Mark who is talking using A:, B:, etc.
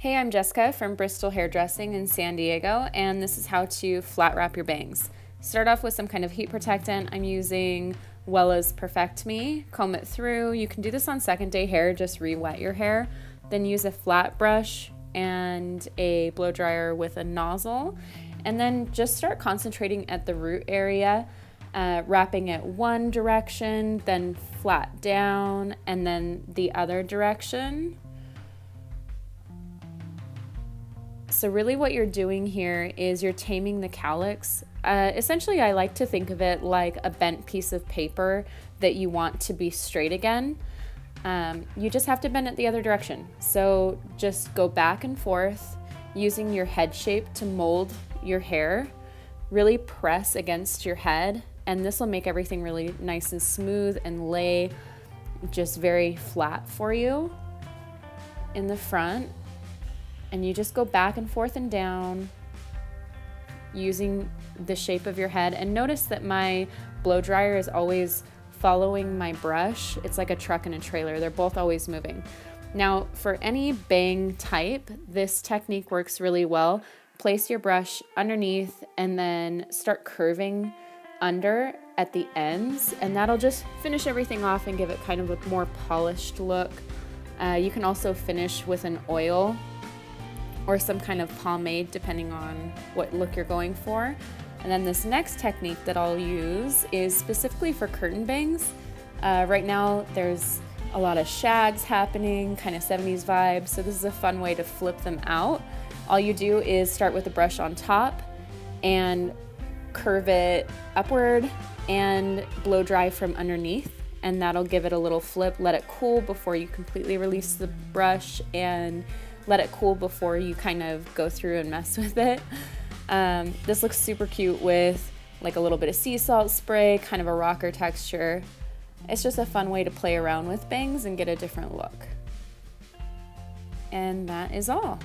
A: Hey, I'm Jessica from Bristol Hairdressing in San Diego, and this is how to flat wrap your bangs. Start off with some kind of heat protectant. I'm using Wella's Perfect Me. Comb it through. You can do this on second day hair, just re-wet your hair. Then use a flat brush and a blow dryer with a nozzle. And then just start concentrating at the root area, wrapping it one direction, then flat down, and then the other direction. So really what you're doing here is you're taming the cowlicks. Essentially, I like to think of it like a bent piece of paper that you want to be straight again. You just have to bend it the other direction. So just go back and forth using your head shape to mold your hair. Really press against your head, and this will make everything really nice and smooth and lay just very flat for you in the front. And you just go back and forth and down using the shape of your head. And notice that my blow dryer is always following my brush. It's like a truck and a trailer. They're both always moving. Now, for any bang type, this technique works really well. Place your brush underneath and then start curving under at the ends, and that'll just finish everything off and give it kind of a more polished look. You can also finish with an oil or some kind of pomade, depending on what look you're going for. And then this next technique that I'll use is specifically for curtain bangs. Right now there's a lot of shags happening, kind of 70s vibes, so this is a fun way to flip them out. All you do is start with the brush on top and curve it upward and blow dry from underneath, and that'll give it a little flip. Let it cool before you completely release the brush, and let it cool before you kind of go through and mess with it. This looks super cute with like a little bit of sea salt spray, kind of a rocker texture. It's just a fun way to play around with bangs and get a different look. And that is all.